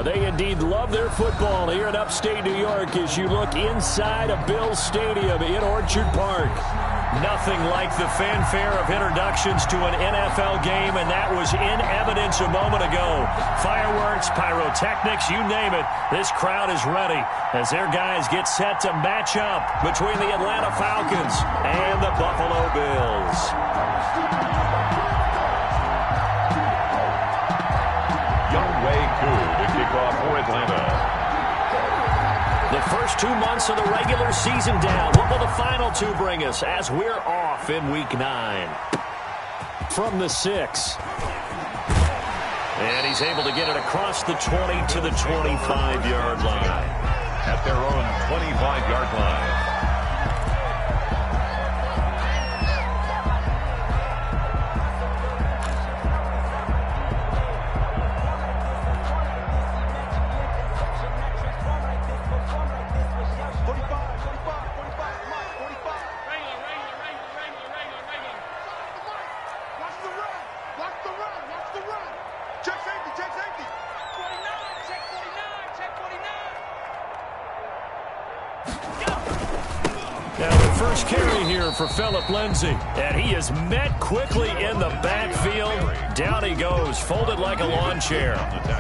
They indeed love their football here in upstate New York as you look inside of Bills Stadium in Orchard Park. Nothing like the fanfare of introductions to an NFL game, and that was in evidence a moment ago. Fireworks, pyrotechnics, you name it. This crowd is ready as their guys get set to match up between the Atlanta Falcons and the Buffalo Bills. Younghoe Koo to kick off for Atlanta. The first 2 months of the regular season down. What will the final two bring us as we're off in Week 9? From the 6. And he's able to get it across the 20 to the 25-yard line. At their own 25-yard line. First carry here for Phillip Lindsay. And he is met quickly in the backfield. Down he goes, folded like a lawn chair.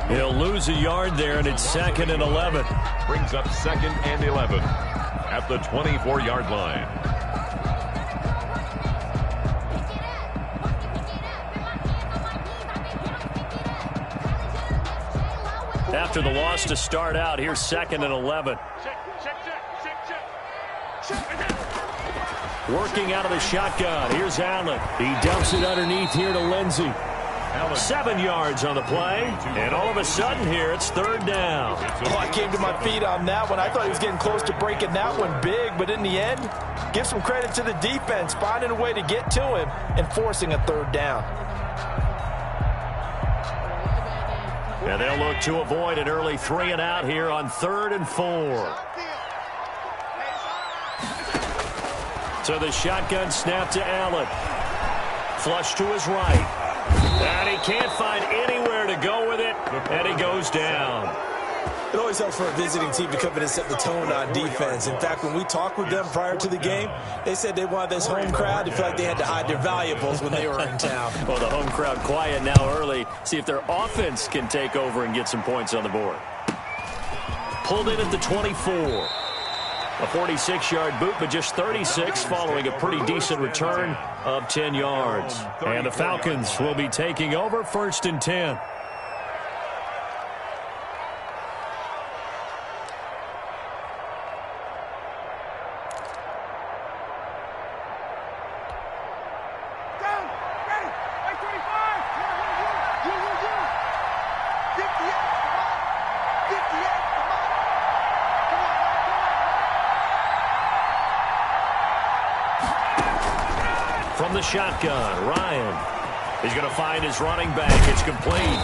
He'll lose a yard there, and it's 2nd and 11. Brings up 2nd and 11 at the 24-yard line. After the loss to start out, here's 2nd and 11. Working out of the shotgun. Here's Allen. He dumps it underneath here to Lindsay. 7 yards on the play. And all of a sudden here, it's 3rd down. Oh, I came to my feet on that one. I thought he was getting close to breaking that one big. But in the end, give some credit to the defense, finding a way to get to him and forcing a 3rd down. And they'll look to avoid an early 3 and out here on 3rd and 4. So the shotgun snap to Allen. Flush to his right. And he can't find anywhere to go with it. And he goes down. It always helps for a visiting team to come in and set the tone on defense. In fact, when we talked with them prior to the game, they said they wanted this home crowd to feel like they had to hide their valuables when they were in town. Well, the home crowd quiet now early. See if their offense can take over and get some points on the board. Pulled in at the 24. A 46-yard boot, but just 36 following a pretty decent return of 10 yards. And the Falcons will be taking over 1st and 10. From the shotgun, Ryan. He's going to find his running back. It's complete.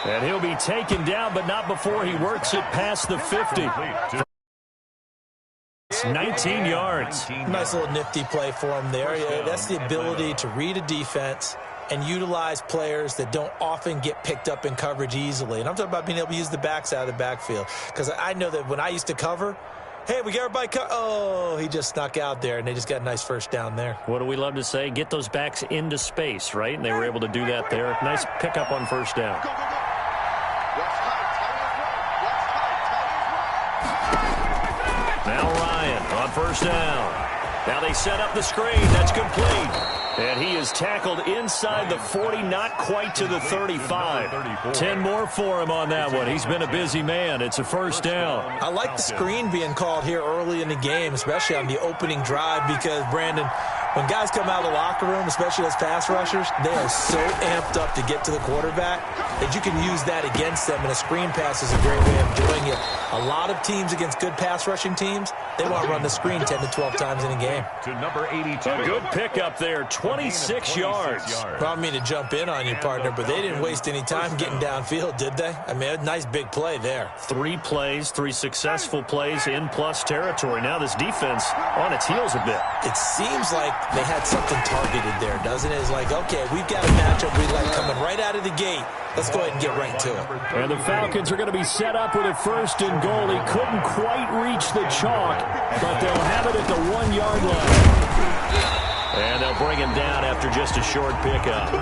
And he'll be taken down, but not before he works it past the 50. It's 19 yards. Nice little nifty play for him there. Yeah, that's the ability to read a defense and utilize players that don't often get picked up in coverage easily. And I'm talking about being able to use the backs out of the backfield. Because I know that when I used to cover, hey, we got everybody oh, he just snuck out there, and they just got a nice 1st down there. What do we love to say? Get those backs into space, right? And they were able to do that there. Nice pickup on 1st down. Now Ryan on 1st down. Now they set up the screen. That's complete. And he is tackled inside the 40, not quite to the 35. 10 more for him on that one. He's been a busy man. It's a 1st down. I like the screen being called here early in the game, especially on the opening drive, because, Brandon, when guys come out of the locker room, especially as pass rushers, they are so amped up to get to the quarterback that you can use that against them, and a screen pass is a great way of doing it. A lot of teams against good pass rushing teams, they want to run the screen 10 to 12 times in a game. To number 82. A good pickup there, 26 yards. Well, I don't mean to jump in on you, partner, but they didn't waste any time getting downfield, did they? I mean, a nice big play there. 3 plays, 3 successful plays in plus territory. Now this defense on its heels a bit. It seems like they had something targeted there, doesn't it? It's like, okay, we've got a matchup we like coming right out of the gate. Let's go ahead and get right to it. And the Falcons are going to be set up with a 1st and goal. He couldn't quite reach the chalk, but they'll have it at the 1-yard line. And they'll bring him down after just a short pickup.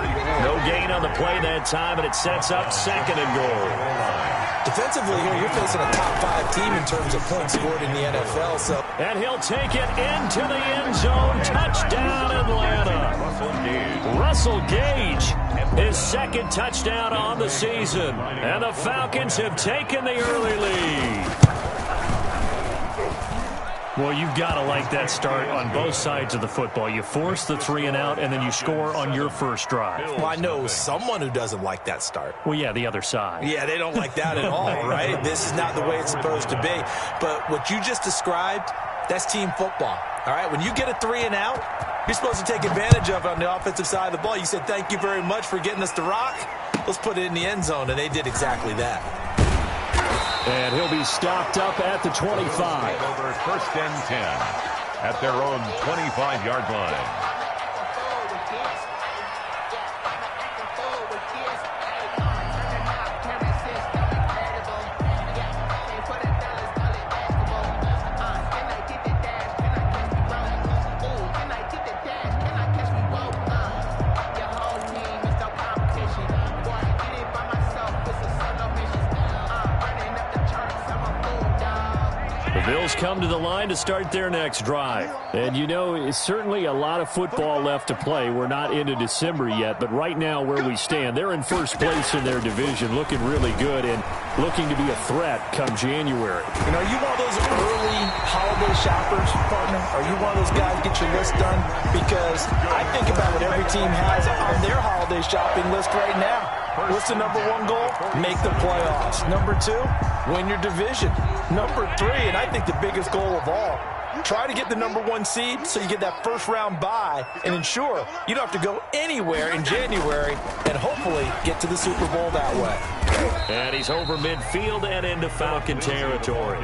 No gain on the play that time, and it sets up 2nd and goal. Defensively here, you're facing a top 5 team in terms of points scored in the NFL. And he'll take it into the end zone. Touchdown, Atlanta. Russell Gage, his 2nd touchdown on the season. And the Falcons have taken the early lead. Well, you've got to like that start on both sides of the football. You force the 3-and-out, and then you score on your first drive. Well, I know someone who doesn't like that start. Well, yeah, the other side. Yeah, they don't like that at all, right? This is not the way it's supposed to be. But what you just described, that's team football, all right? When you get a 3-and-out, you're supposed to take advantage of it on the offensive side of the ball. You said, thank you very much for getting us the rock. Let's put it in the end zone, and they did exactly that. And he'll be stopped up at the 25. Over 1st and 10 at their own 25-yard line. Bills come to the line to start their next drive. And, you know, it's certainly a lot of football left to play. We're not into December yet, but right now where we stand, they're in 1st place in their division, looking really good and looking to be a threat come January. You know, are you one of those early holiday shoppers, partner? Are you one of those guys get your list done? Because I think about what every team has on their holiday shopping list right now. What's the number 1 goal? Make the playoffs. Number 2, win your division. Number 3, and I think the biggest goal of all, try to get the number 1 seed so you get that 1st-round bye and ensure you don't have to go anywhere in January and hopefully get to the Super Bowl that way. And he's over midfield and into Falcon territory.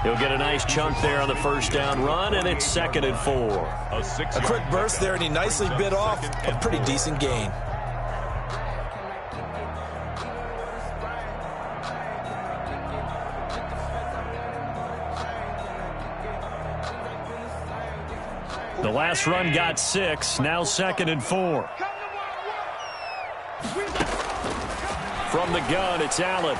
He'll get a nice chunk there on the 1st down run, and it's 2nd and 4. A quick burst there, and he nicely bit off a pretty decent gain. The last run got 6, now 2nd and 4. From the gun, it's Allen.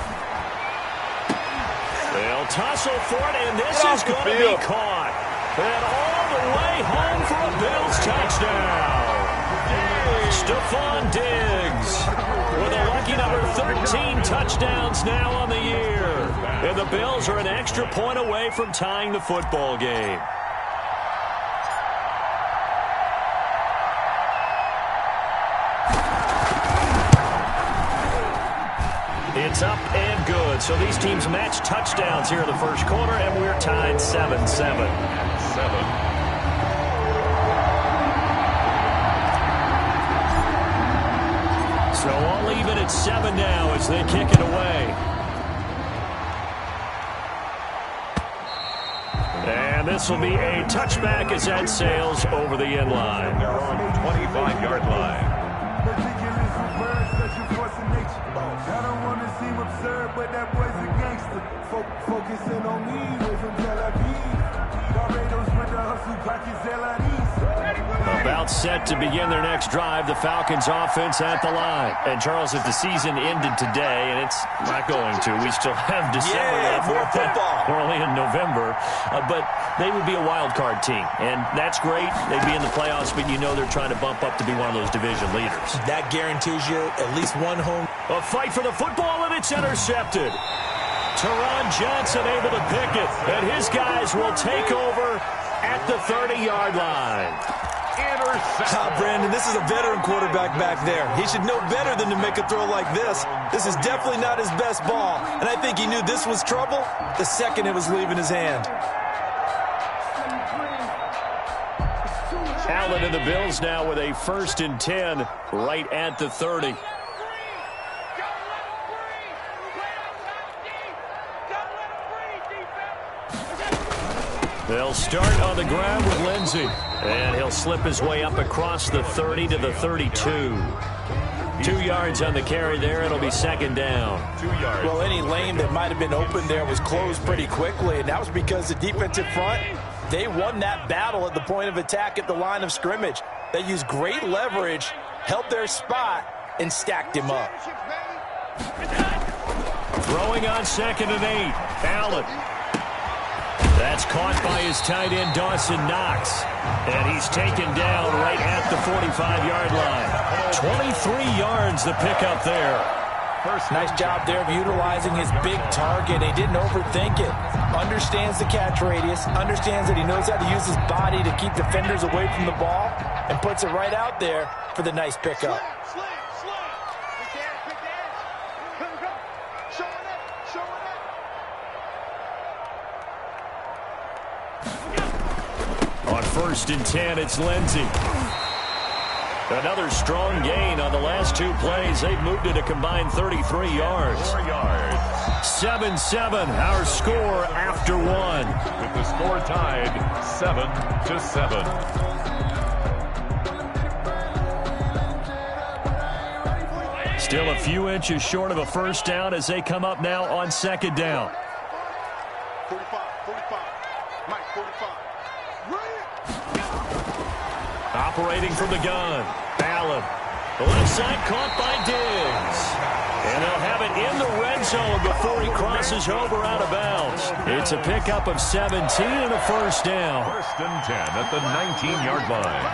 They'll tussle for it, and this is going to be caught. And all the way home for a Bills touchdown. Stephon Diggs with a lucky number 13 touchdowns now on the year. And the Bills are an extra point away from tying the football game. It's up and good. So these teams match touchdowns here in the 1st quarter, and we're tied 7-7. So all even at 7 now as they kick it away. And this will be a touchback as that sails over the end line. Their own 25-yard line. I don't want to seem absurd, but that boy's a gangster. Focusing on me, way from Tel Aviv. Barbados with the hustle, pockets About set to begin their next drive, the Falcons offense at the line. And Charles, if the season ended today, and it's not going to, we still have December left. More football. We're only in November, but they would be a wild card team. And that's great. They'd be in the playoffs, but you know they're trying to bump up to be one of those division leaders. That guarantees you at least one home. A fight for the football, and it's intercepted. Teron Johnson able to pick it, and his guys will take over at the 30-yard line. Brandon, this is a veteran quarterback back there. He should know better than to make a throw like this. This is definitely not his best ball, and I think he knew this was trouble the second it was leaving his hand. Allen and the Bills now with a 1st and 10 right at the 30. They'll start on the ground with Lindsey. And he'll slip his way up across the 30 to the 32. 2 yards on the carry there. It'll be second down. 2 yards. Well, any lane that might have been open there was closed pretty quickly, and that was because the defensive front, they won that battle at the point of attack at the line of scrimmage. They used great leverage, held their spot, and stacked him up. Throwing on 2nd and 8. Allen. That's caught by his tight end, Dawson Knox. And he's taken down right at the 45-yard line. 23 yards the pickup there. Nice job there of utilizing his big target. He didn't overthink it. Understands the catch radius. Understands that he knows how to use his body to keep defenders away from the ball. And puts it right out there for the nice pickup. On 1st and 10, it's Lindsey. Another strong gain on the last 2 plays. They've moved it a combined 33 yards. 4 yards. 7-7, our score after 1. With the score tied 7-7. Still a few inches short of a first down as they come up now on 2nd down. 45, Mike, 45. Operating from the gun. Allen. The left side caught by Diggs. And they'll have it in the red zone before he crosses over out of bounds. It's a pickup of 17 and a first down. 1st and 10 at the 19-yard line.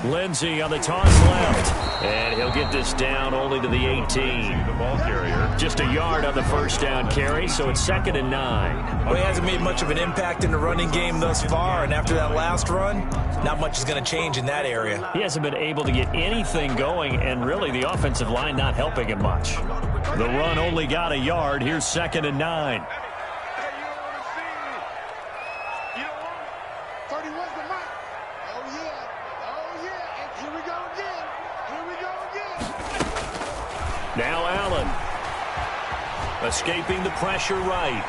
Lindsey on the toss left. And he'll get this down only to the 18. The ball carrier. Just a yard on the first down carry, so it's 2nd and 9. Well, he hasn't made much of an impact in the running game thus far, and after that last run, not much is going to change in that area. He hasn't been able to get anything going, and really the offensive line not helping him much. The run only got a yard. Here's 2nd and 9. Now Allen. Escaping the pressure right.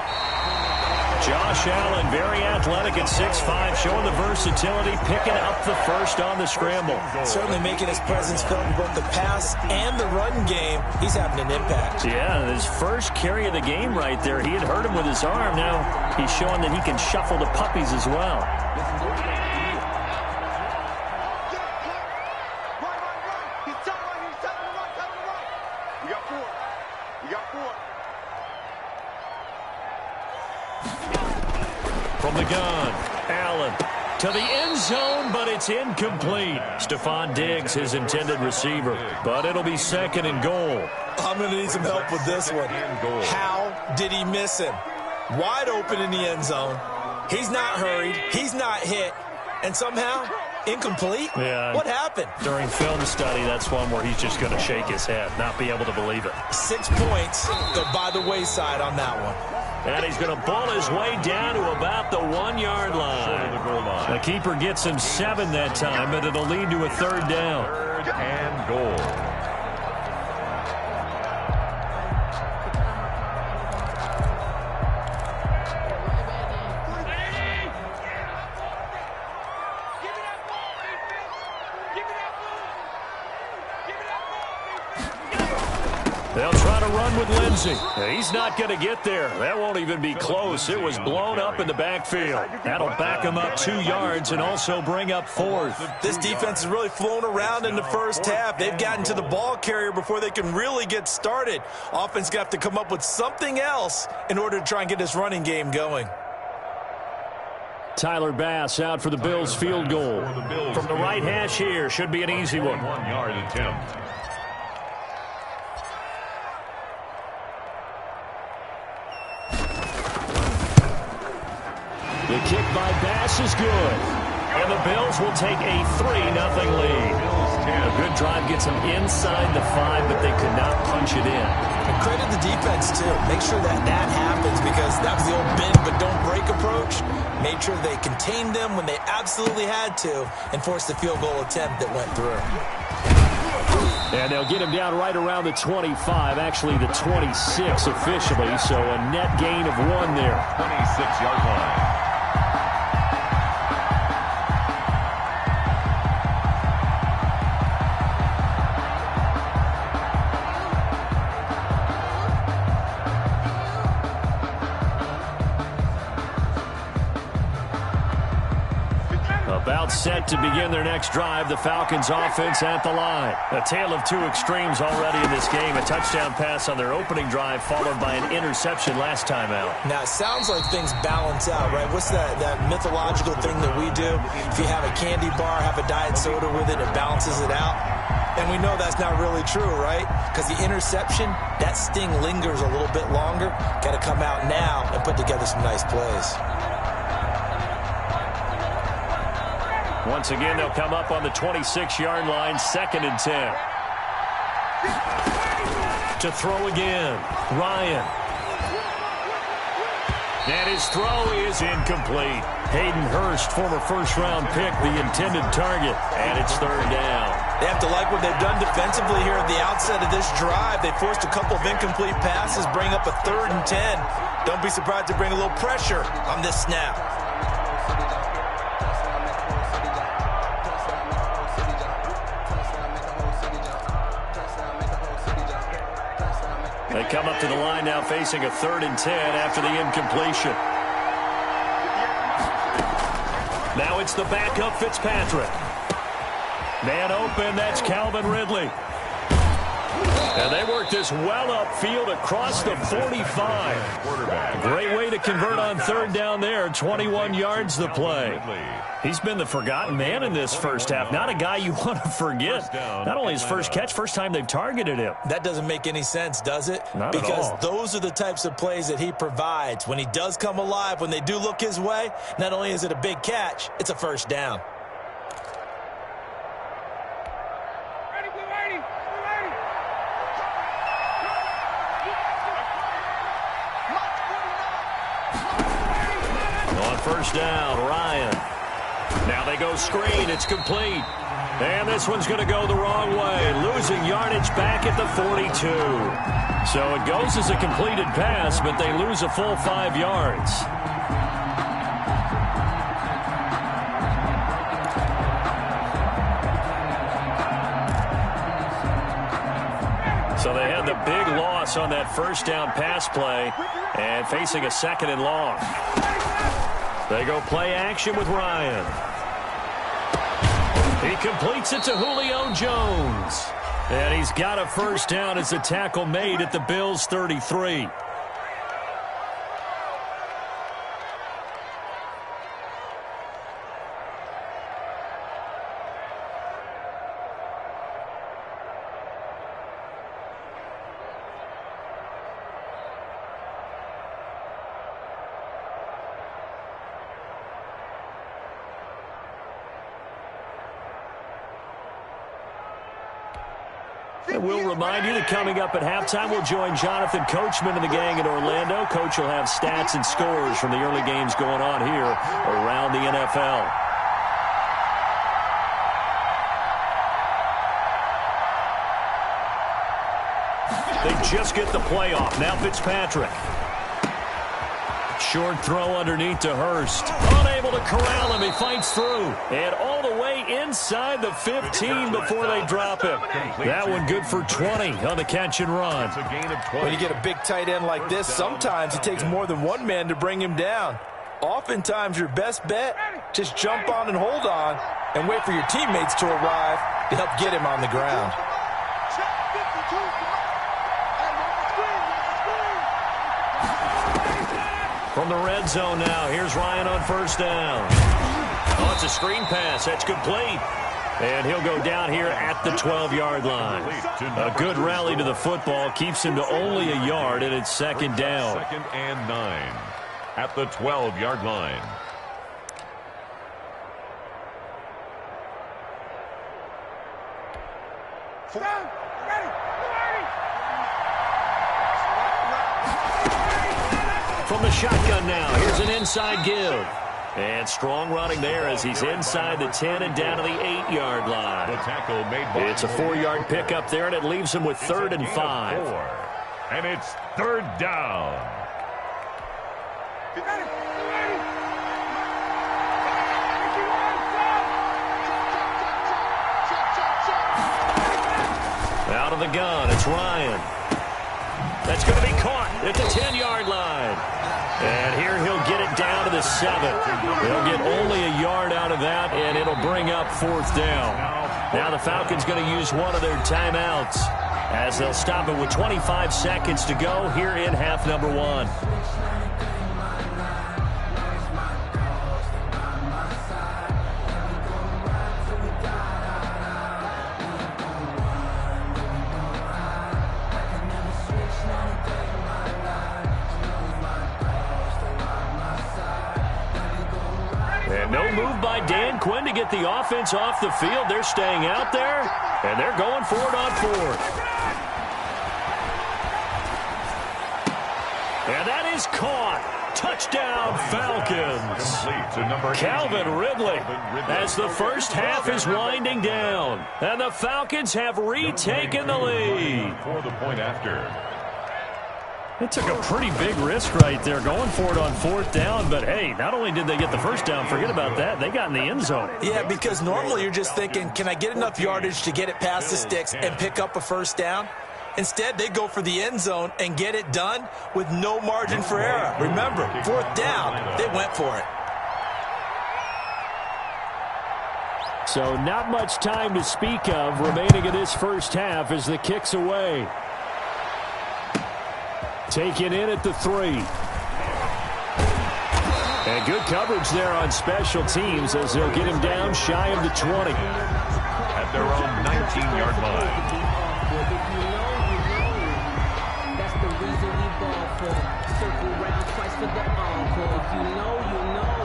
Josh Allen, very athletic at 6'5", showing the versatility, picking up the first on the scramble. Certainly making his presence felt in both the pass and the run game. He's having an impact. Yeah, his first carry of the game right there. He had hurt him with his arm. Now he's showing that he can shuffle the puppies as well. From the gun, Allen to the end zone, but it's incomplete. Stephon Diggs, his intended receiver, but it'll be 2nd and goal. I'm going to need some help with this one. How did he miss him? Wide open in the end zone. He's not hurried. He's not hit. And somehow, incomplete? Yeah. What happened? During film study, that's one where he's just going to shake his head, not be able to believe it. 6 points go by the wayside on that one. And he's going to ball his way down to about the 1-yard line. The keeper gets him 7 that time, but it'll lead to a 3rd down. 3rd and goal. They'll try to run with Lindsey. He's not going to get there. That won't even be close. It was blown up in the backfield. That'll back him up 2 yards and also bring up 4th. This defense has really flown around in the first half. They've gotten to the ball carrier before they can really get started. Offense got to come up with something else in order to try and get this running game going. Tyler Bass out for the Bills field goal. From the right hash here, should be an easy one. 1-yard attempt. The kick by Bass is good. And the Bills will take a 3-0 lead. A good drive gets them inside the 5, but they could not punch it in. And credit the defense, too. Make sure that happens, because that was the old bend but don't break approach. Made sure they contained them when they absolutely had to and forced the field goal attempt that went through. And they'll get him down right around the 25, actually the 26 officially, so a net gain of 1 there. 26-yard line. About set to begin their next drive. The Falcons offense at the line. A tale of two extremes already in this game. A touchdown pass on their opening drive followed by an interception last time out. Now, it sounds like things balance out, right? What's that mythological thing that we do? If you have a candy bar, have a diet soda with it, it balances it out. And we know that's not really true, right? Because the interception, that sting lingers a little bit longer. Got to come out now and put together some nice plays. Once again, they'll come up on the 26-yard line, 2nd and 10. To throw again, Ryan. And his throw is incomplete. Hayden Hurst, former first-round pick, the intended target, and it's 3rd down. They have to like what they've done defensively here at the outset of this drive. They forced a couple of incomplete passes, bring up a 3rd and 10. Don't be surprised to bring a little pressure on this snap. They come up to the line now facing a 3rd and 10 after the incompletion. Now it's the backup Fitzpatrick. Man open, that's Calvin Ridley. And they work this well upfield across the 45. Great way to convert on 3rd down there. 21 yards the play. He's been the forgotten man in this first half. Not a guy you want to forget. Not only his first catch, first time they've targeted him. That doesn't make any sense, does it? Not at all. Because those are the types of plays that he provides. When he does come alive, when they do look his way, not only is it a big catch, it's a first down. First down, Ryan. Now they go screen. It's complete. And this one's going to go the wrong way. Losing yardage back at the 42. So it goes as a completed pass, but they lose a full 5 yards. So they had the big loss on that first down pass play and facing a 2nd and long. They go play action with Ryan. He completes it to Julio Jones. And he's got a first down as the tackle made at the Bills' 33. And we'll remind you that coming up at halftime, we'll join Jonathan Coachman and the gang in Orlando. Coach will have stats and scores from the early games going on here around the NFL. They just get the playoff. Now Fitzpatrick. Short throw underneath to Hurst. Unable to corral him. He fights through. And all the way inside the 15 before they drop him. That one good for 20 on the catch and run. When you get a big tight end like this, sometimes it takes more than one man to bring him down. Oftentimes, your best bet, just jump on and hold on and wait for your teammates to arrive to help get him on the ground. From the red zone now, here's Ryan on first down. Oh, it's a screen pass. That's complete. And he'll go down here at the 12-yard line. A good rally to the football keeps him to only a yard, and it's 2nd down. 2nd and 9 at the 12-yard line. From the shotgun now, here's an inside give. And strong running there as he's inside the 10 and down to the 8-yard line. The tackle made by It's a 4-yard pickup there, and it leaves him with 3rd and 5. And it's 3rd down. Out of the gun, it's Ryan. That's going to be caught at the 10-yard line. And here he'll get it down to the 7. They'll get only a yard out of that, and it'll bring up 4th down. Now the Falcons going to use one of their timeouts as they'll stop it with 25 seconds to go here in half number 1. Dan Quinn to get the offense off the field. They're staying out there, and they're going for it on 4th. And that is caught. Touchdown, Falcons. Calvin Ridley as the first half is winding down. And the Falcons have retaken the lead. For the point after. It took a pretty big risk right there going for it on 4th down, but hey, not only did they get the first down, forget about that, they got in the end zone. Yeah, because normally you're just thinking, can I get enough yardage to get it past the sticks and pick up a first down? Instead, they go for the end zone and get it done with no margin for error. Remember, 4th down, they went for it. So not much time to speak of remaining in this first half as the kick's away. Taken in at the 3. And good coverage there on special teams as they'll get him down shy of the 20. At their own 19-yard line. That's the reason we ball for. Circle round twice for the encore. If you know, you know.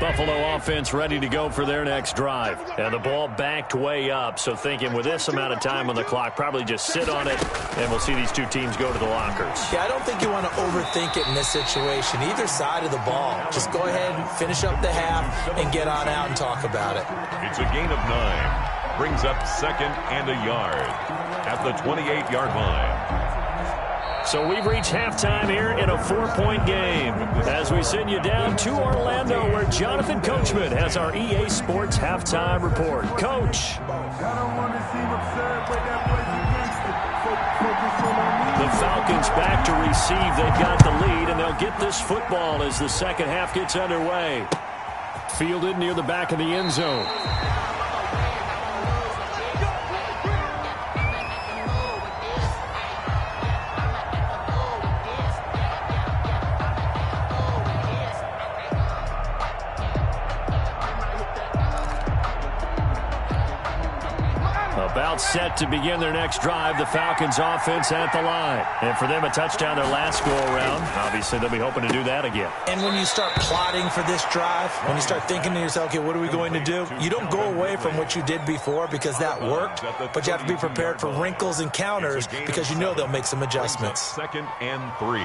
Buffalo offense ready to go for their next drive. And the ball backed way up, so thinking with this amount of time on the clock, probably just sit on it, and we'll see these two teams go to the lockers. Yeah, I don't think you want to overthink it in this situation. Either side of the ball. Just go ahead and finish up the half and get on out and talk about it. It's a gain of 9. Brings up 2nd and a yard at the 28-yard line. So we've reached halftime here in a 4-point game as we send you down to Orlando where Jonathan Coachman has our EA Sports halftime report. Coach. The Falcons back to receive. They've got the lead, and they'll get this football as the second half gets underway. Fielded near the back of the end zone. About set to begin their next drive. The Falcons offense at the line. And for them, a touchdown their last go-around. Obviously, they'll be hoping to do that again. And when you start plotting for this drive, when you start thinking to yourself, okay, what are we going to do? You don't go away from what you did before because that worked, but you have to be prepared for wrinkles and counters because you know they'll make some adjustments. 2nd and 3.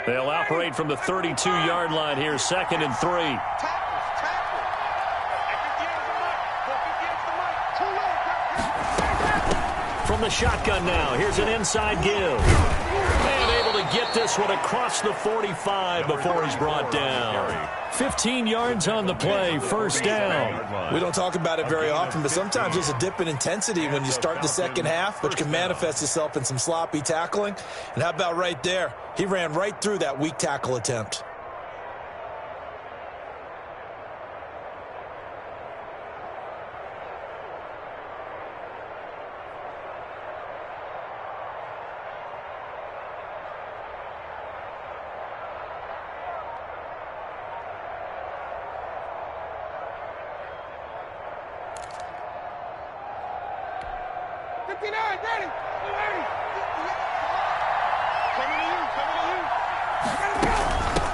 They'll operate from the 32-yard line here, 2nd and 3. From the shotgun now, here's an inside give. And able to get this one across the 45 before he's brought down. 15 yards on the play, 1st down. We don't talk about it very often, but sometimes there's a dip in intensity when you start the second half, which can manifest itself in some sloppy tackling. And how about right there? He ran right through that weak tackle attempt.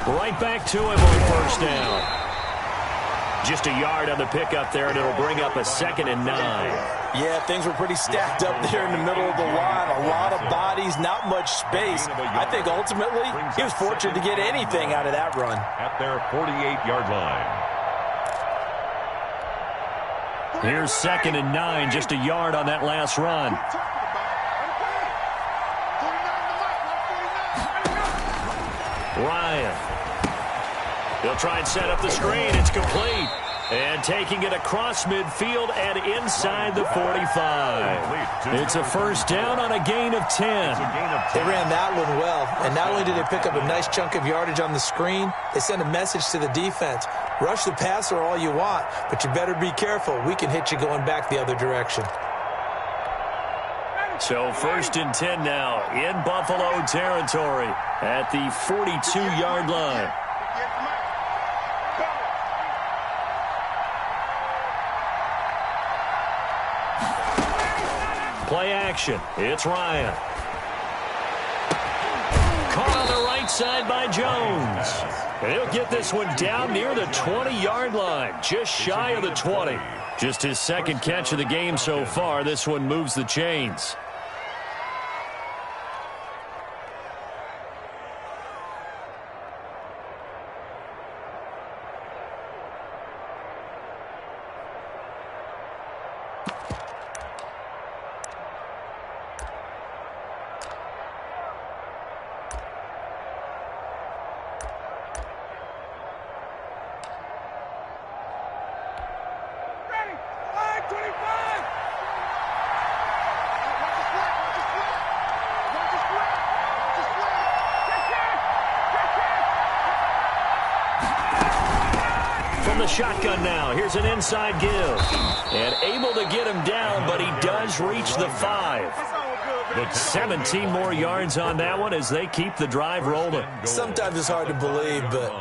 Right back to him on first down. Just a yard on the pickup there, and it'll bring up a 2nd and 9. Yeah, things were pretty stacked up there in the middle of the line. A lot of bodies, not much space. I think ultimately he was fortunate to get anything out of that run. At their 48-yard line. Here's 2nd and 9, just a yard on that last run. Ryan. He'll try and set up the screen. It's complete. And taking it across midfield and inside the 45. It's a first down on a gain of 10. They ran that one well. And not only did they pick up a nice chunk of yardage on the screen, they sent a message to the defense. Rush the passer all you want, but you better be careful. We can hit you going back the other direction. So 1st and 10 now in Buffalo territory at the 42-yard line. Play action. It's Ryan. Caught on the right side by Jones. And he'll get this one down near the 20-yard line, just shy of the 20. Just his 2nd catch of the game so far. This one moves the chains. The shotgun now. Here's an inside give. And able to get him down, but he does reach the 5. 17 more yards on that one as they keep the drive rolling. Sometimes it's hard to believe, but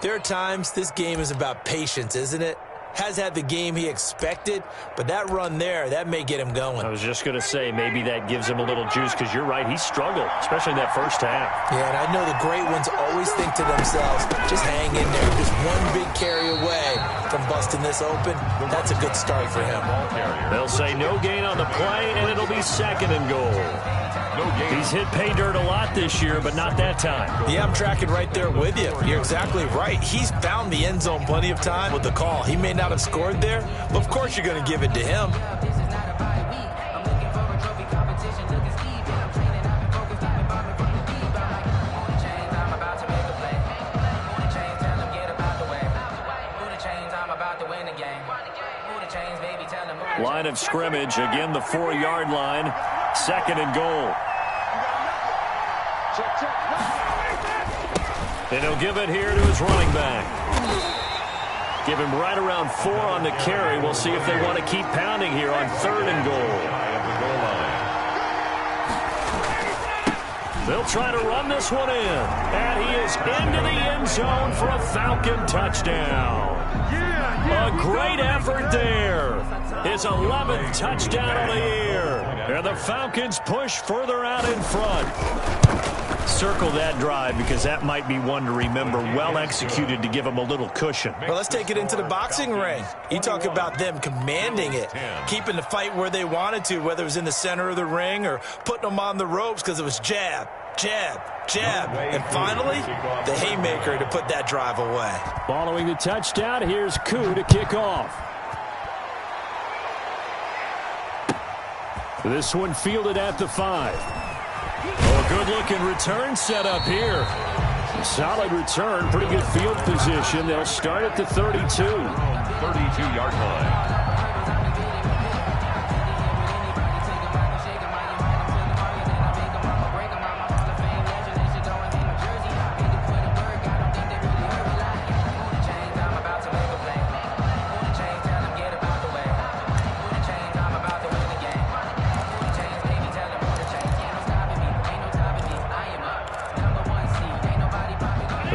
there are times this game is about patience, isn't it? Has had the game he expected, but that run there, that may get him going. I was just going to say, maybe that gives him a little juice, because you're right, he struggled, especially in that first half. Yeah, and I know the great ones always think to themselves, just hang in there, just one big carry away from busting this open. That's a good start for him. They'll say no gain on the play, and it'll be 2nd and goal. He's hit pay dirt a lot this year, but not that time. Yeah, I'm tracking right there with you. You're exactly right. He's found the end zone plenty of time with the call. He may not have scored there, but of course you're going to give it to him. Line of scrimmage, again the 4-yard line, 2nd and goal. And he'll give it here to his running back. Give him right around 4 on the carry. We'll see if they want to keep pounding here on 3rd and goal. They'll try to run this one in. And he is into the end zone for a Falcon touchdown. A great effort there. His 11th touchdown of the year. And the Falcons push further out in front. Circle that drive, because that might be one to remember. Well executed to give them a little cushion. Well, let's take it into the boxing ring. You talk about them commanding it, keeping the fight where they wanted to, whether it was in the center of the ring or putting them on the ropes, because it was jab, jab, jab. And finally, the haymaker to put that drive away. Following the touchdown, here's Koo to kick off. This one fielded at the 5. Oh, a good-looking return set up here. Solid return, pretty good field position. They'll start at the 32. 32-yard line.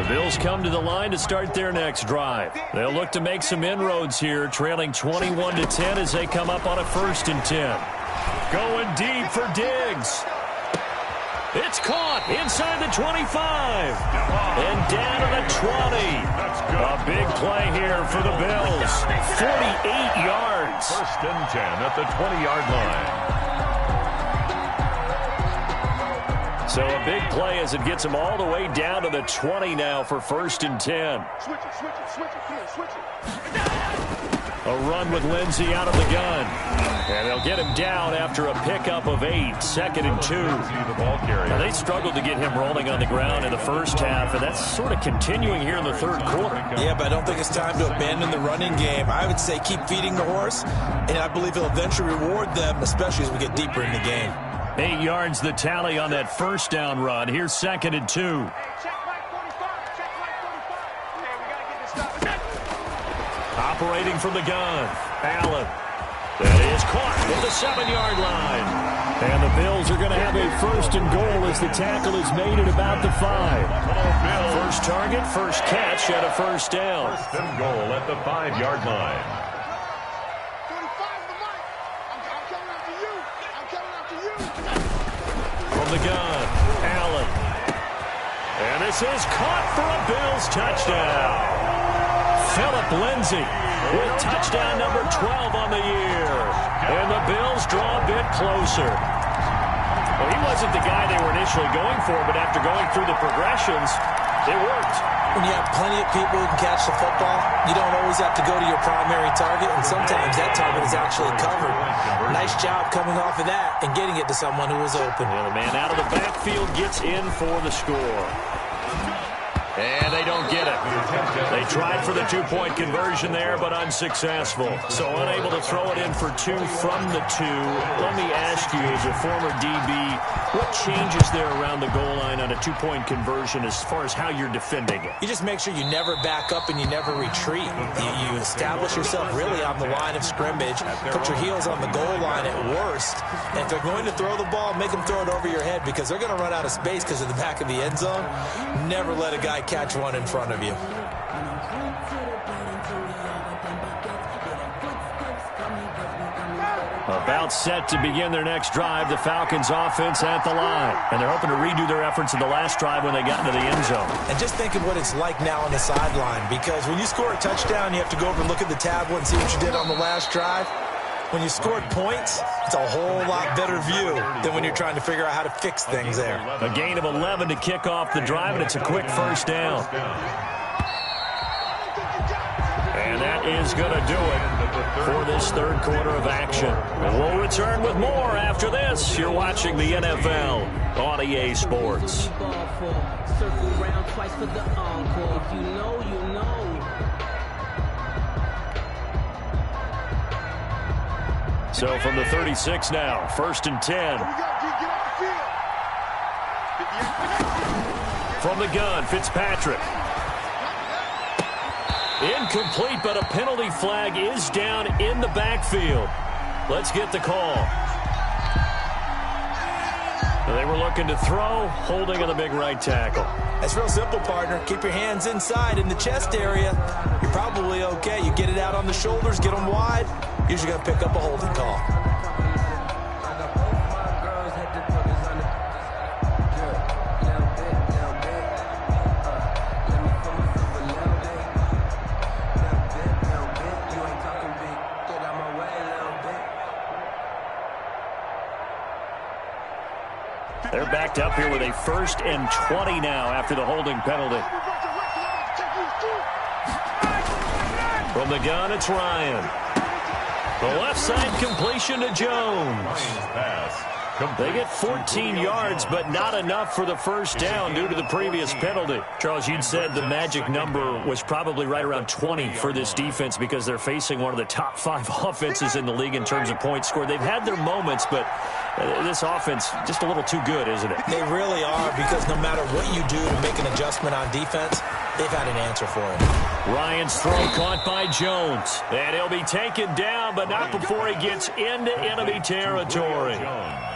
Bills come to the line to start their next drive. They'll look to make some inroads here, trailing 21-10 as they come up on a 1st and 10. Going deep for Diggs. It's caught inside the 25 and down to the 20. A big play here for the Bills. 48 yards. First and 10 at the 20-yard line. So a big play as it gets them all the way down to the 20 now for first and 10. Switch it. A run with Lindsey out of the gun. And they'll get him down after a pickup of 8, second and 2. Now, they struggled to get him rolling on the ground in the first half, and that's sort of continuing here in the third quarter. Yeah, but I don't think it's time to abandon the running game. I would say keep feeding the horse, and I believe he'll eventually reward them, especially as we get deeper in the game. 8 yards the tally on that first down run. Here's second and 2. Operating from the gun, Allen. That is caught at the 7-yard line. And the Bills are going to have a first and goal as the tackle is made at about the 5. First target, first catch at a first down. First and goal at the 5-yard line. From the gun, Allen. And this is caught for a Bills touchdown. Philip Lindsay with touchdown number 12 on the year. And the Bills draw a bit closer. Well, he wasn't the guy they were initially going for, but after going through the progressions, it worked. When you have plenty of people who can catch the football, you don't always have to go to your primary target, and sometimes that target is actually covered. Nice job coming off of that and getting it to someone who was open. Well, the man out of the backfield gets in for the score. And they don't get it. They tried for the two-point conversion there, but unsuccessful. So unable to throw it in for 2 from the 2. Let me ask you, as a former DB, what changes there around the goal line on a two-point conversion as far as how you're defending it? You just make sure you never back up and you never retreat. You establish yourself really on the line of scrimmage, put your heels on the goal line at worst. And if they're going to throw the ball, make them throw it over your head because they're going to run out of space because of the back of the end zone. Never let a guy catch one in front of you. About set to begin their next drive, the Falcons offense at the line. And they're hoping to redo their efforts in the last drive when they got into the end zone. And just think of what it's like now on the sideline, because when you score a touchdown, you have to go over and look at the tablet and see what you did on the last drive. When you scored points, it's a whole lot better view than when you're trying to figure out how to fix things there. A gain of 11 to kick off the drive, and it's a quick first down. And that is going to do it for this third quarter of action. We'll return with more after this. You're watching the NFL on EA Sports. Circle round twice for the encore. If you know, you know. So from the 36 now, first and 10. From the gun, Fitzpatrick. Incomplete, but a penalty flag is down in the backfield. Let's get the call. They were looking to throw, holding on the big right tackle. That's real simple, partner. Keep your hands inside in the chest area. You're probably okay. You get it out on the shoulders, get them wide. Usually going to pick up a holding call. They're backed up here with a first and 20 now after the holding penalty. From the gun, it's Ryan. The left side completion to Jones. They get 14 yards, but not enough for the first down due to the previous penalty. Charles, you'd said the magic number was probably right around 20 for this defense because they're facing one of the top 5 offenses in the league in terms of points scored. They've had their moments, but this offense just a little too good, isn't it? They really are, because no matter what you do to make an adjustment on defense, they've had an answer for it. Ryan's throw caught by Jones. And he'll be taken down, but not before he gets into enemy territory.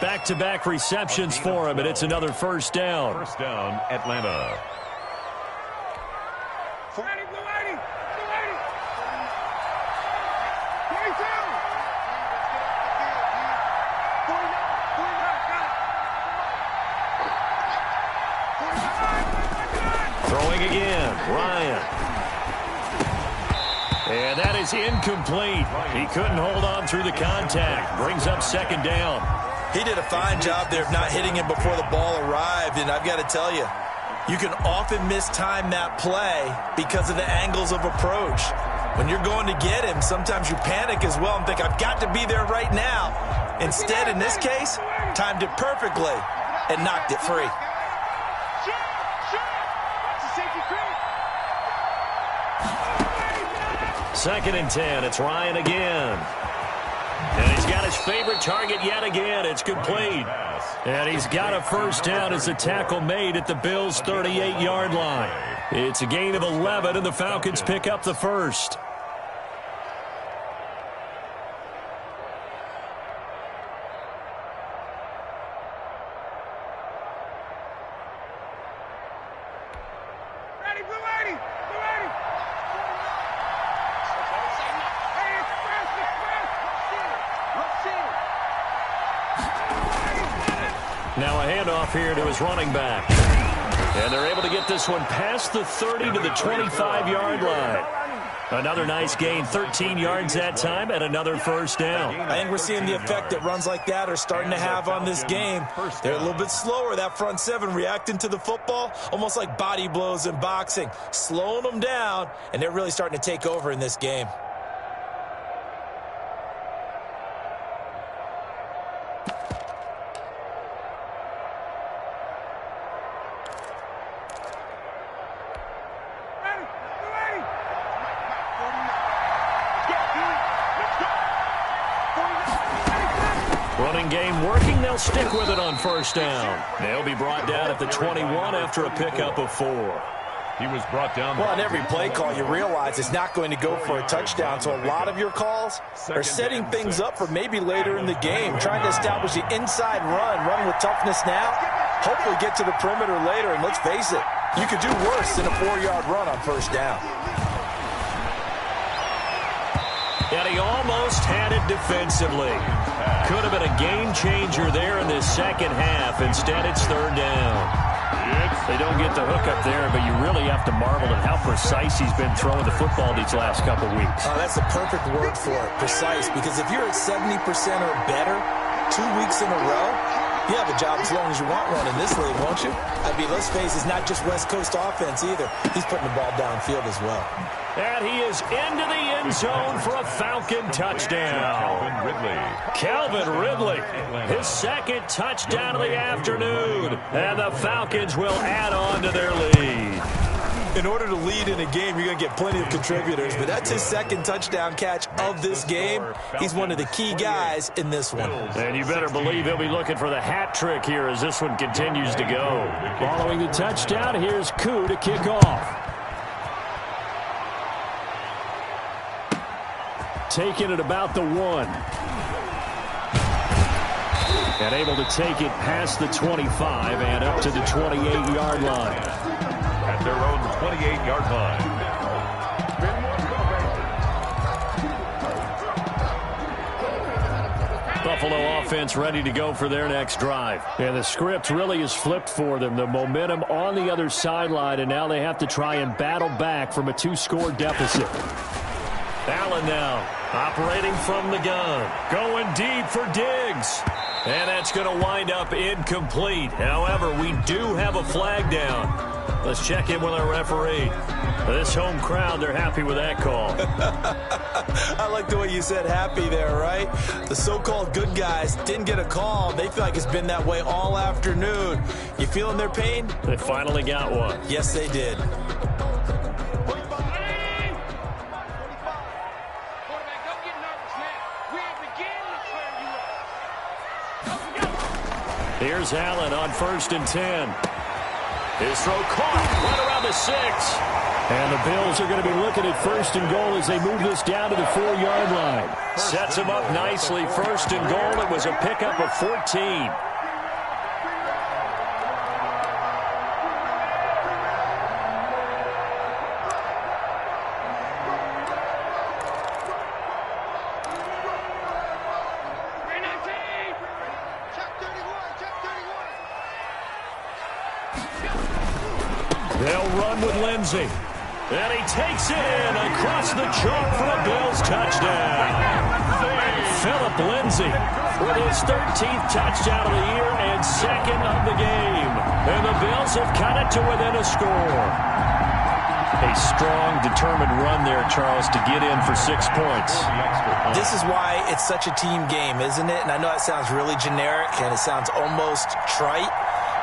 Back-to-back receptions for him, and it's another first down. First down, Atlanta. Throwing again, Ryan. And that is incomplete. He couldn't hold on through the contact. Brings up second down. He did a fine job there of not hitting him before the ball arrived, and I've got to tell you, you can often mistime that play because of the angles of approach. When you're going to get him, sometimes you panic as well and think, I've got to be there right now. Instead, in this case, timed it perfectly and knocked it free. Second and 10. It's Ryan again. And he's got his favorite target yet again. It's complete. And he's got a first down as the tackle made at the Bills' 38-yard line. It's a gain of 11, and the Falcons pick up the first. Now a handoff here to his running back. And they're able to get this one past the 30 to the 25-yard line. Another nice gain, 13 yards that time, and another first down. I think we're seeing the effect that runs like that are starting to have on this game. They're a little bit slower, that front seven, reacting to the football, almost like body blows in boxing, slowing them down, and they're really starting to take over in this game. Running game working. They'll stick with it on first down. They'll be brought down at the 21 after a pickup of 4. He was brought down. Well, on every play call, you realize it's not going to go for a touchdown, so a lot of your calls are setting things up for maybe later in the game, trying to establish the inside run with toughness now, hopefully get to the perimeter later, and let's face it, you could do worse than a 4-yard run on first down. And he almost had it defensively. Could have been a game changer there in this second half. Instead, it's third down. They don't get the hook up there, but you really have to marvel at how precise he's been throwing the football these last couple weeks. Oh, that's the perfect word for it, precise, because if you're at 70% or better 2 weeks in a row, you have a job as long as you want one in this league, won't you? I mean, let's face it, it's not just West Coast offense either. He's putting the ball downfield as well. And he is into the end zone for a Falcon touchdown. Calvin Ridley, his second touchdown of the afternoon. And the Falcons will add on to their lead. In order to lead in a game, you're going to get plenty of contributors, but that's his second touchdown catch of this game. He's one of the key guys in this one. And you better believe he'll be looking for the hat trick here as this one continues to go. Following the touchdown, here's Koo to kick off. Taking it about the 1. And able to take it past the 25 and up to the 28-yard line. At their own 28-yard line. Buffalo offense ready to go for their next drive. And the script really is flipped for them. The momentum on the other sideline, and now they have to try and battle back from a 2-score deficit. Allen now operating from the gun. Going deep for Diggs. And that's going to wind up incomplete. However, we do have a flag down. Let's check in with our referee. This home crowd, they're happy with that call. I like the way you said happy there, right? The so-called good guys didn't get a call. They feel like it's been that way all afternoon. You feeling their pain? They finally got one. Yes, they did. Here's Allen on 1st and 10. His throw caught right around the 6. And the Bills are going to be looking at 1st and goal as they move this down to the 4-yard line. Sets him up nicely. 1st and goal. It was a pickup of 14. They'll run with Lindsey. And he takes it in across the chalk for a Bills touchdown. Philip Lindsey with his 13th touchdown of the year and second of the game. And the Bills have cut it to within a score. A strong, determined run there, Charles, to get in for 6 points. This is why it's such a team game, isn't it? And I know that sounds really generic and it sounds almost trite,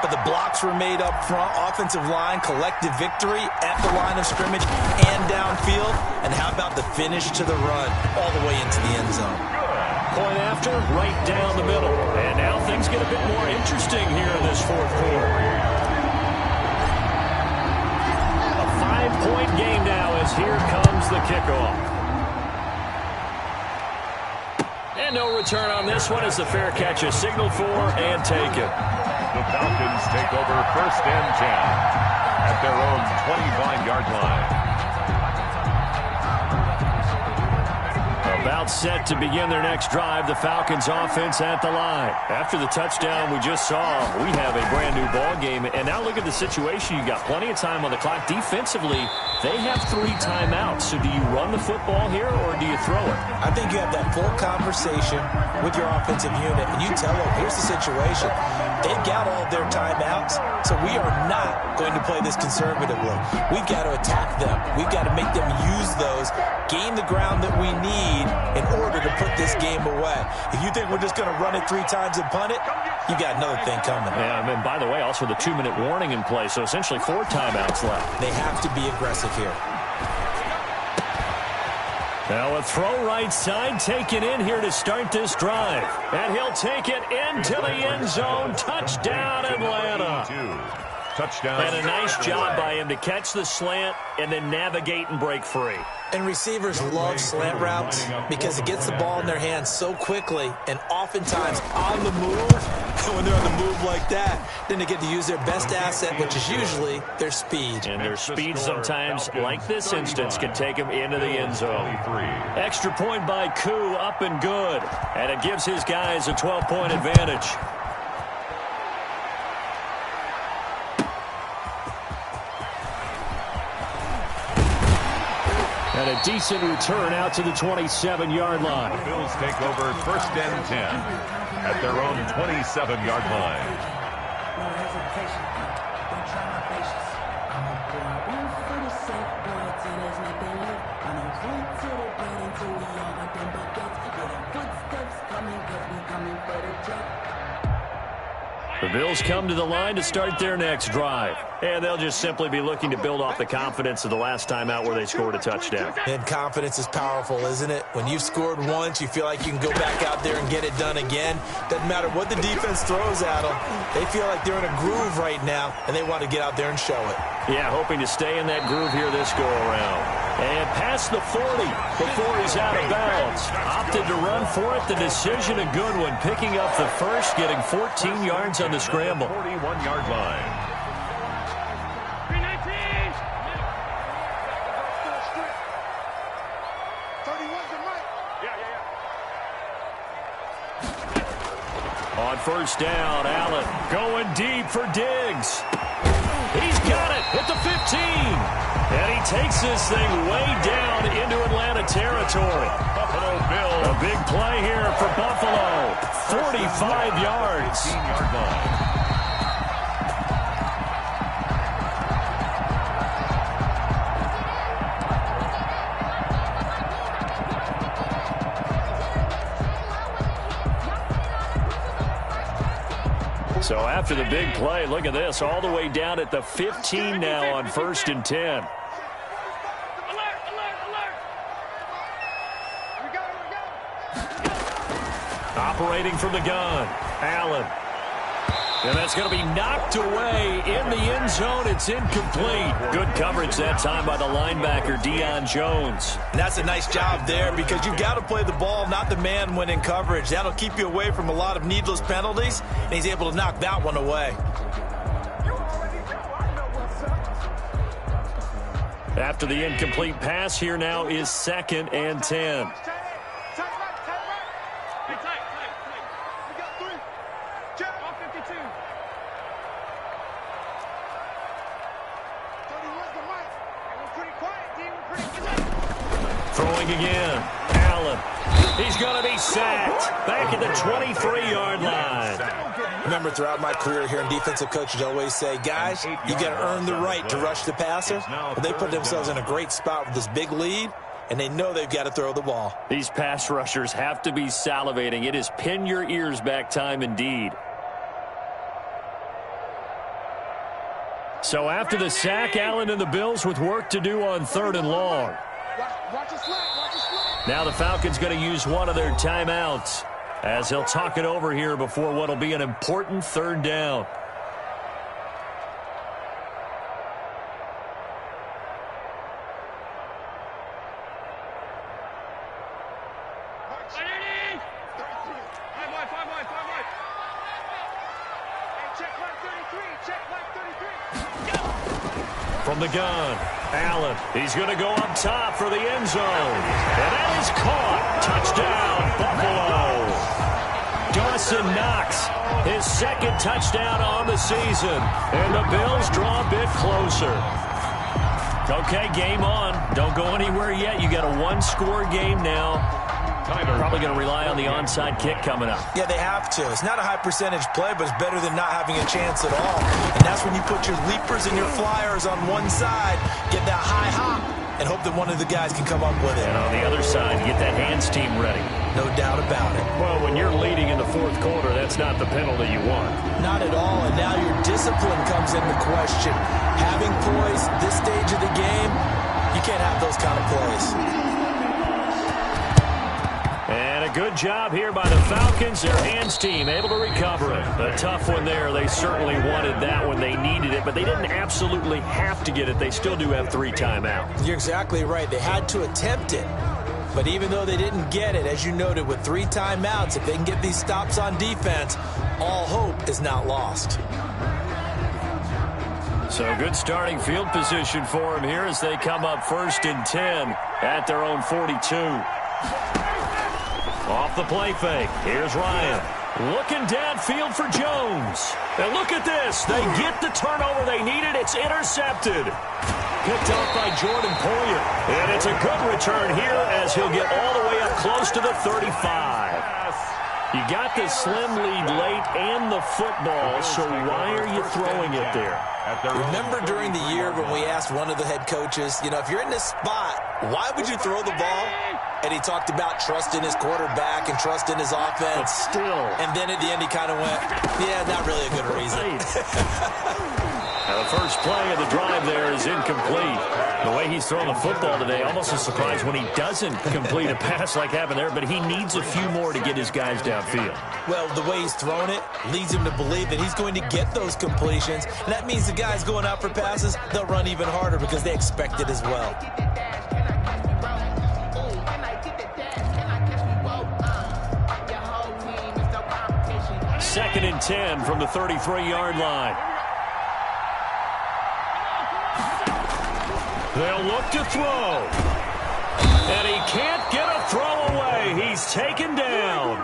but the blocks were made up front, offensive line, collective victory at the line of scrimmage and downfield. And how about the finish to the run all the way into the end zone? Point after, right down the middle. And now things get a bit more interesting here in this fourth quarter. A 5-point game now as here comes the kickoff. And no return on this one as the fair catch is signaled for and taken. The Falcons take over 1st and 10 at their own 25-yard line. About set to begin their next drive, the Falcons offense at the line. After the touchdown we just saw, we have a brand new ball game. And now look at the situation. You got plenty of time on the clock. Defensively, they have 3 timeouts. So do you run the football here or do you throw it? I think you have that full conversation with your offensive unit, and you tell them, here's the situation. They've got all of their timeouts, so we are not going to play this conservatively. We've got to attack them. We've got to make them use those, gain the ground that we need in order to put this game away. If you think we're just going to run it 3 times and punt it, you got another thing coming. Yeah, and by the way, also the 2-minute warning in play, so essentially 4 timeouts left. They have to be aggressive here. Now a throw right side taken in here to start this drive. And he'll take it into the end zone. Touchdown, Atlanta. Touchdown. And a nice job by him to catch the slant and then navigate and break free. And receivers love slant routes because it gets the ball in their hands so quickly and oftentimes on the move. And when they're on the move like that, then they get to use their best asset, which is usually their speed. And their speed sometimes, like this instance, can take them into the end zone. Extra point by Koo, up and good. And it gives his guys a 12-point advantage. And a decent return out to the 27-yard line. The Bills take over 1st and 10 at their own 27-yard line. The Bills come to the line to start their next drive. And they'll just simply be looking to build off the confidence of the last time out where they scored a touchdown. And confidence is powerful, isn't it? When you've scored once, you feel like you can go back out there and get it done again. Doesn't matter what the defense throws at them. They feel like they're in a groove right now, and they want to get out there and show it. Yeah, hoping to stay in that groove here this go-around. And past the 40 before he's out of bounds. Opted to run for it. The decision a good one. Picking up the first, getting 14 yards on the scramble. 41-yard line. On first down, Allen going deep for Diggs. He's got it at the 15. And he takes this thing way down into Atlanta territory. Buffalo Bills. A big play here for Buffalo. 45 yards. 18-yard line. So after the big play, look at this, all the way down at the 15 now on 1st and 10. Operating from the gun, Allen. And that's going to be knocked away in the end zone. It's incomplete. Good coverage that time by the linebacker, Deion Jones. And that's a nice job there because you've got to play the ball, not the man when in coverage. That'll keep you away from a lot of needless penalties, and he's able to knock that one away. After the incomplete pass, here now is 2nd and 10. Throwing again. Allen. He's going to be sacked. Back at the 23-yard line. Remember, throughout my career here in defensive coaches always say, guys, you got to earn the right to rush the passer. Well, they put themselves in a great spot with this big lead, and they know they've got to throw the ball. These pass rushers have to be salivating. It is pin your ears back time indeed. So after the sack, Allen and the Bills with work to do on 3rd and long. Now the Falcons going to use one of their timeouts as he'll talk it over here before what will be an important 3rd down. From the gun, Allen. He's going to go up top for the end zone. And that is caught. Touchdown, Buffalo. Dawson Knox, his 2nd touchdown on the season. And the Bills draw a bit closer. Okay, game on. Don't go anywhere yet. You got a 1-score game now. Probably going to rely on the onside kick coming up. Yeah, they have to. It's not a high percentage play, but it's better than not having a chance at all. And that's when you put your leapers and your flyers on one side, get that high hop, and hope that one of the guys can come up with it. And on the other side, get that hands team ready. No doubt about it. Well, when you're leading in the 4th quarter, that's not the penalty you want. Not at all, and now your discipline comes into question. Having poise this stage of the game, you can't have those kind of plays. And a good job here by the Falcons. Their hands team able to recover it. A tough one there. They certainly wanted that when they needed it, but they didn't absolutely have to get it. They still do have 3 timeouts. You're exactly right. They had to attempt it. But even though they didn't get it, as you noted, with 3 timeouts, if they can get these stops on defense, all hope is not lost. So good starting field position for them here as they come up 1st and 10 at their own 42. Off the play fake. Here's Ryan. Looking downfield for Jones. And look at this. They get the turnover they needed. It's intercepted. Picked up by Jordan Poyer. And it's a good return here as he'll get all the way up close to the 35. You got the slim lead late and the football, so why are you throwing it there? Remember during the year when we asked one of the head coaches, you know, if you're in this spot, why would you throw the ball? And he talked about trust in his quarterback and trust in his offense. But still. And then at the end he kind of went, yeah, not really a good reason. Now the first play of the drive there is incomplete. The way he's throwing the football today, almost a surprise when he doesn't complete a pass like happened there, but he needs a few more to get his guys downfield. Well, the way he's thrown it leads him to believe that he's going to get those completions. And that means the guys going out for passes, they'll run even harder because they expect it as well. Second and 10 from the 33-yard line. They'll look to throw. And he can't get a throw away. He's taken down.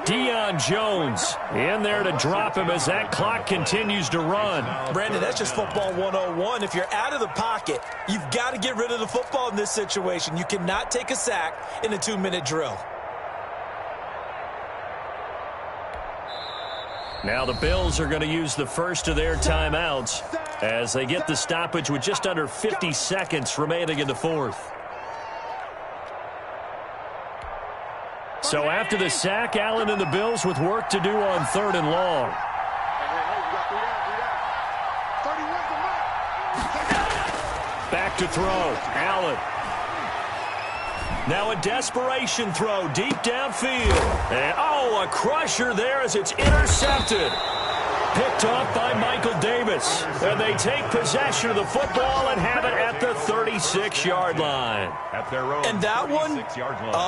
Deion Jones in there to drop him as that clock continues to run. Brandon, that's just football 101. If you're out of the pocket, you've got to get rid of the football in this situation. You cannot take a sack in a 2-minute drill. Now the Bills are going to use the first of their timeouts as they get the stoppage with just under 50 seconds remaining in the 4th. So after the sack, Allen and the Bills with work to do on 3rd and long. Back to throw. Allen. Now a desperation throw deep downfield. And, a crusher there as it's intercepted. Picked off by Michael Davis. And they take possession of the football and have it at the 36-yard line. And that one,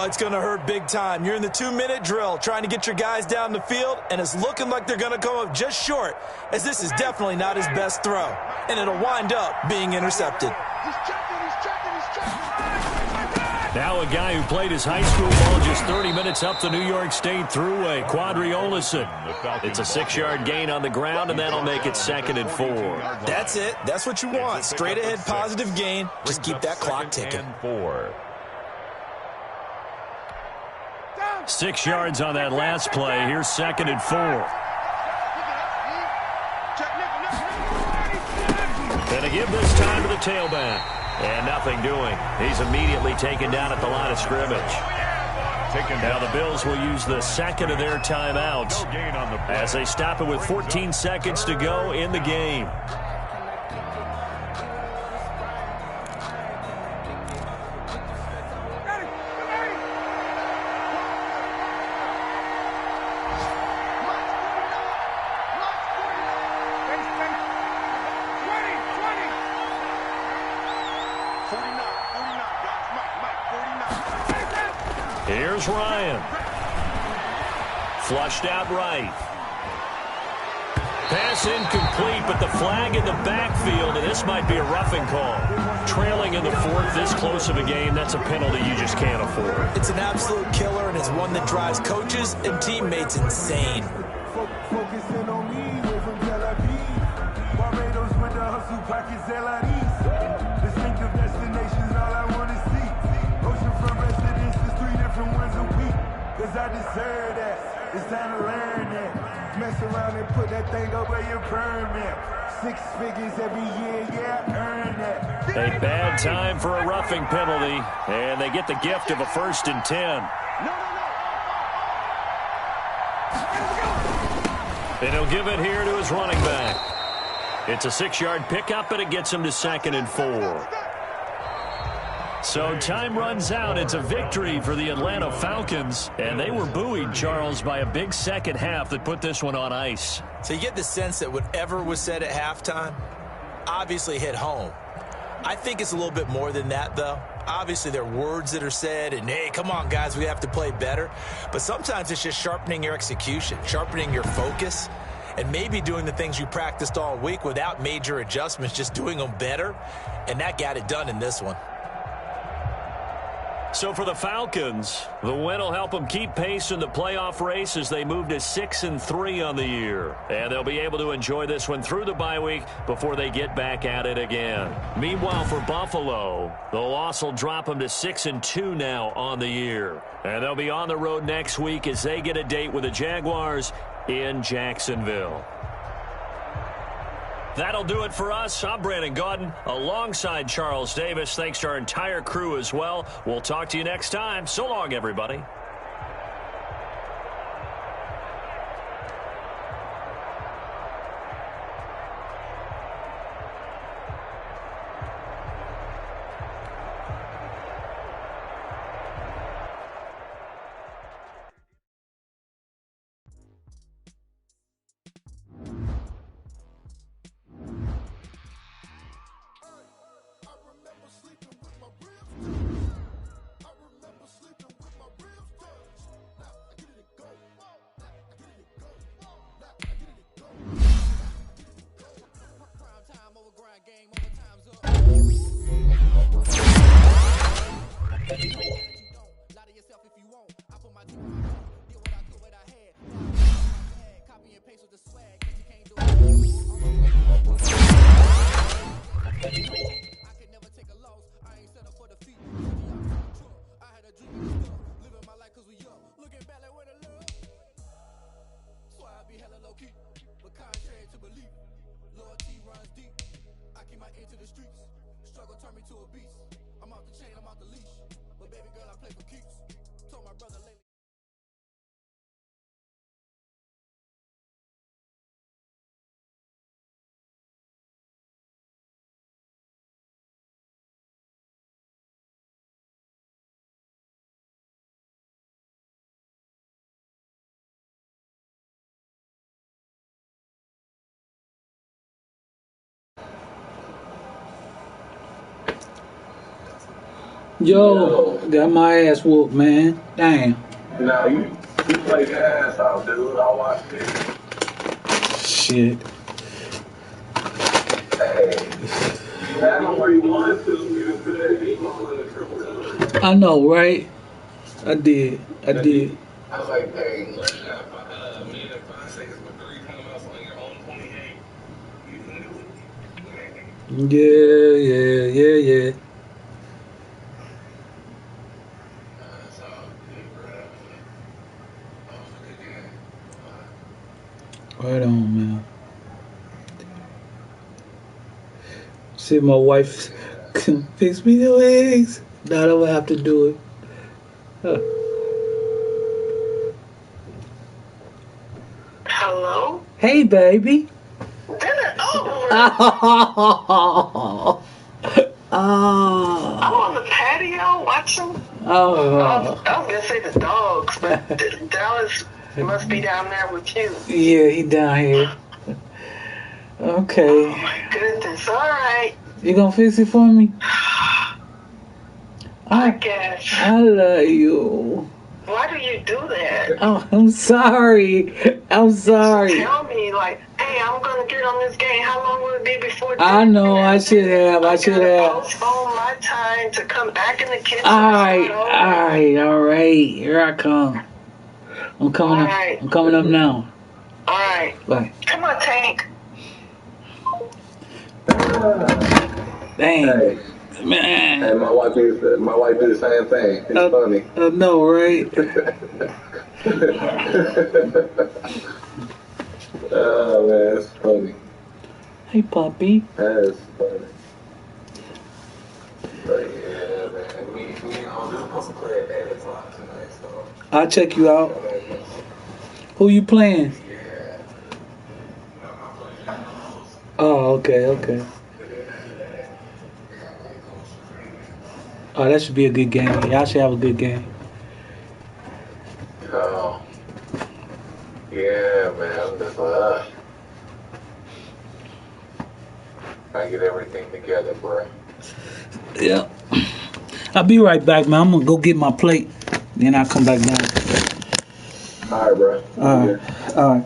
it's going to hurt big time. You're in the 2-minute drill trying to get your guys down the field, and it's looking like they're going to come up just short, as this is definitely not his best throw. And it'll wind up being intercepted. Now a guy who played his high school ball just 30 minutes up the New York State Thruway, Quadri Olison. It's a 6-yard gain on the ground, and that'll make it 2nd and 4. That's it. That's what you want. Straight ahead positive gain. Just keep that clock ticking. 6 yards on that last play. Here's 2nd and 4. And to give this time to the tailback. And nothing doing. He's immediately taken down at the line of scrimmage. Now the Bills will use the second of their timeouts as they stop it with 14 seconds to go in the game. Here's Ryan. Flushed out right. Pass incomplete, but the flag in the backfield, and this might be a roughing call. Trailing in the 4th, this close of a game, that's a penalty you just can't afford. It's an absolute killer, and it's one that drives coaches and teammates insane. Focusing on me, way from Tel Aviv. Barbados with the hustle pockets, LIDs. Distinctive destinations, all I want to see. Oceanfront residences, 3 different ones a week. Cause I deserve that. It's time to learn that. Mess around and put that thing over your permit. 6 figures every year, yeah, earn that. A bad time for a roughing penalty, and they get the gift of a 1st and 10. And he'll give it here to his running back. It's a 6-yard pickup, and it gets him to 2nd and 4. So time runs out. It's a victory for the Atlanta Falcons. And they were buoyed, Charles, by a big second half that put this one on ice. So you get the sense that whatever was said at halftime obviously hit home. I think it's a little bit more than that, though. Obviously, there are words that are said, and, hey, come on, guys, we have to play better. But sometimes it's just sharpening your execution, sharpening your focus, and maybe doing the things you practiced all week without major adjustments, just doing them better. And that got it done in this one. So for the Falcons, the win will help them keep pace in the playoff race as they move to 6-3 on the year. And they'll be able to enjoy this one through the bye week before they get back at it again. Meanwhile, for Buffalo, the loss will drop them to 6-2 now on the year. And they'll be on the road next week as they get a date with the Jaguars in Jacksonville. That'll do it for us. I'm Brandon Gaudin alongside Charles Davis. Thanks to our entire crew as well. We'll talk to you next time. So long, everybody. Yo, got my ass whooped, man. Damn. Nah, you played your ass out, dude. I watched it. Shit. Hey, you had them where you wanted to. You was good at eating. I know, right? I did. I was like, dang. Me and 5 seconds with 3 timeouts on your own 28. You can do it. Yeah. See, my wife fix me the eggs. Now I don't have to do it. Huh. Hello? Hey, baby. Dinner over. Oh. I'm on the patio watching. Oh. I was gonna say the dogs, but Dallas must be down there with you. Yeah, he down here. Okay. Oh my goodness. All right. You gonna fix it for me? I guess. I love you. Why do you do that? Oh, I'm sorry. I'm sorry. Tell me, like, hey, I'm gonna get on this game. How long will it be before? I know. I should have. I should have. Postpone my time to come back in the kitchen. All right. Here I come. I'm coming up. Right. I'm coming up now. All right. Bye. Come on, Tank. Dang. Hey. Man. And my wife did the same thing. It's funny. I know, right? Oh man, it's funny. Hey, puppy. That's funny. But yeah, man. We all just supposed to play at 8 o'clock tonight, so. I'll check you out. Who you playing? Oh, okay. Oh, that should be a good game. Y'all should have a good game. Oh. Yeah, man. That's I get everything together, bro. Yeah. I'll be right back, man. I'm gonna go get my plate. Then I'll come back down. All right, bro. All right.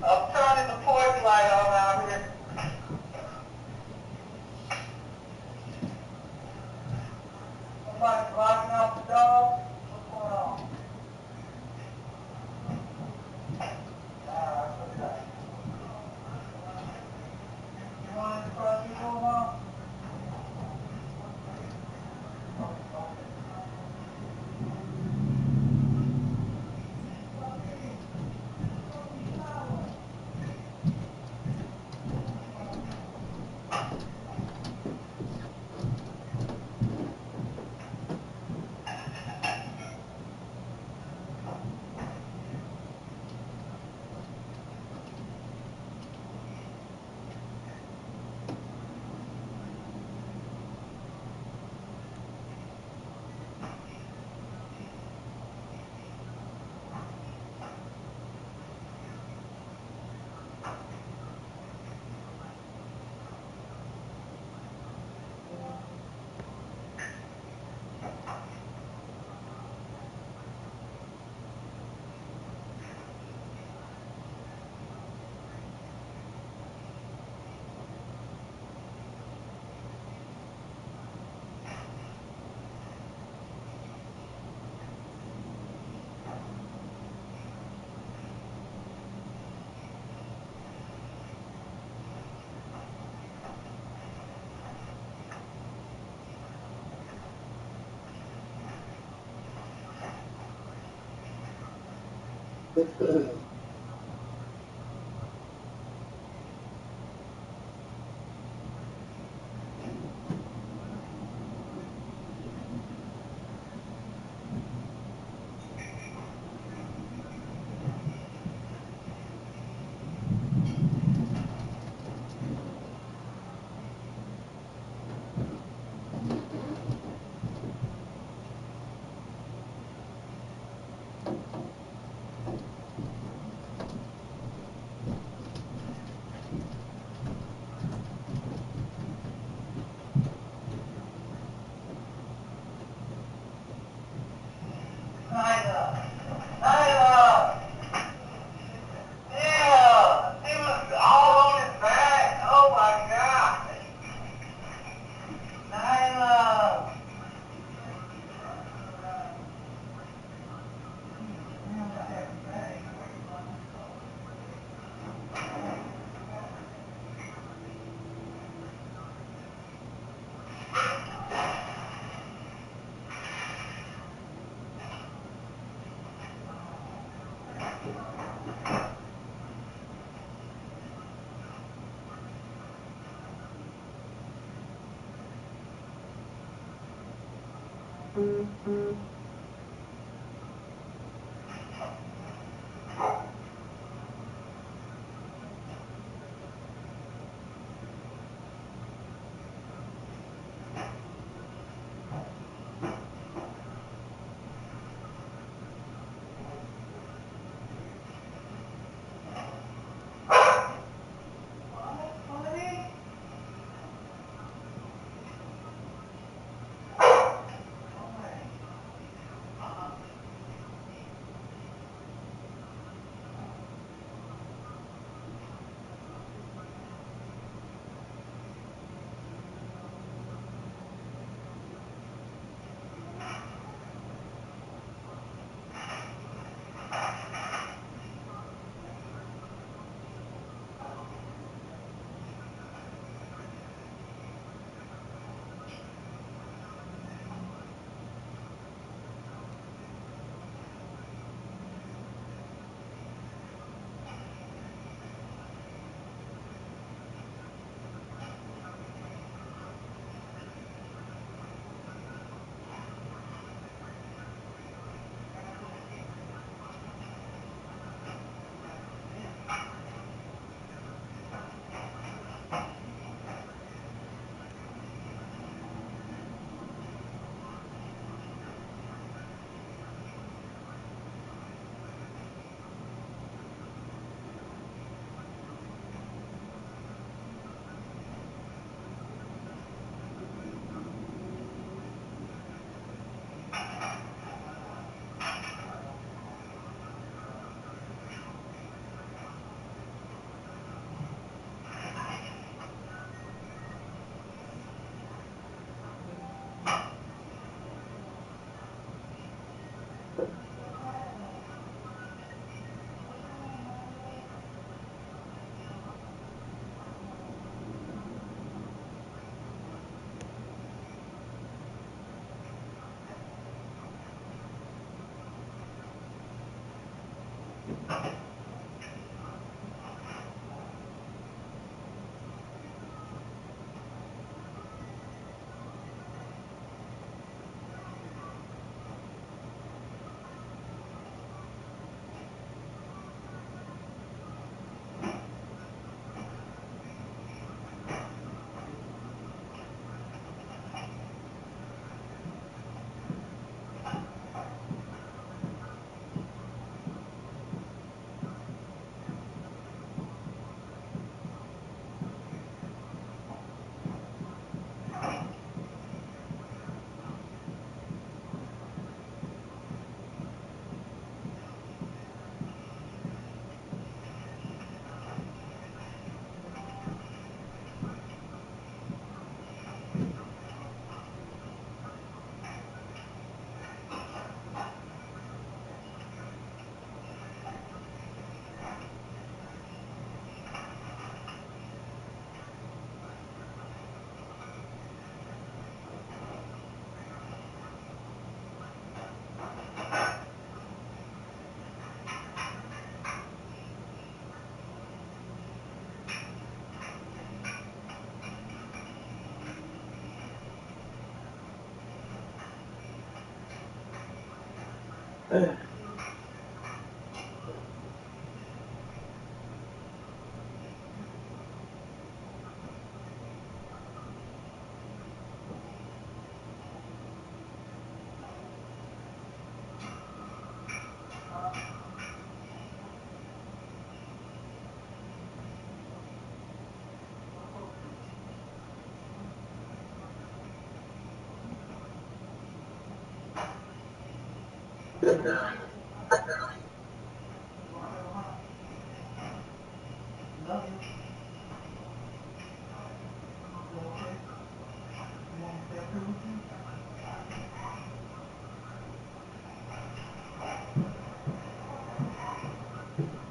I'm turning the porch light on out here. Somebody blocking out the dog? What's going on? You want to cross your room out?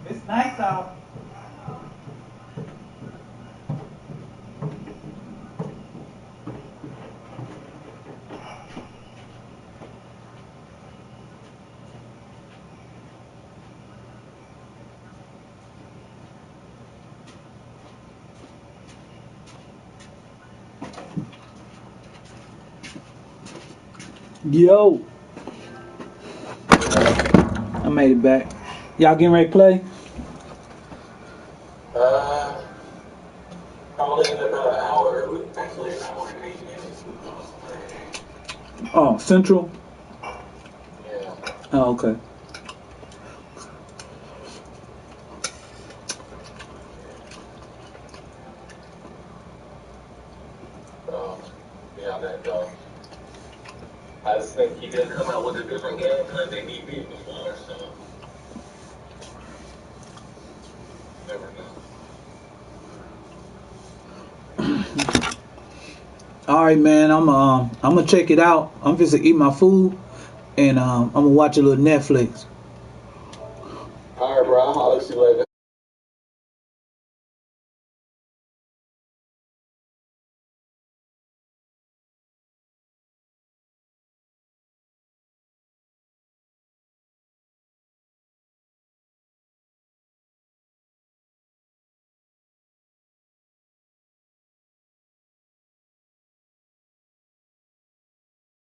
It's nice out. Yo, I made it back. Y'all getting ready to play? Probably in about an hour. Actually, an hour and 8 minutes. Oh, Central? Yeah. Oh, okay. Yeah, that I just think he did come out with a different game plan than he did before, so never know. All right, man. I'm gonna check it out. I'm just gonna eat my food, and I'm gonna watch a little Netflix. All right, bro. I'll holler at you later.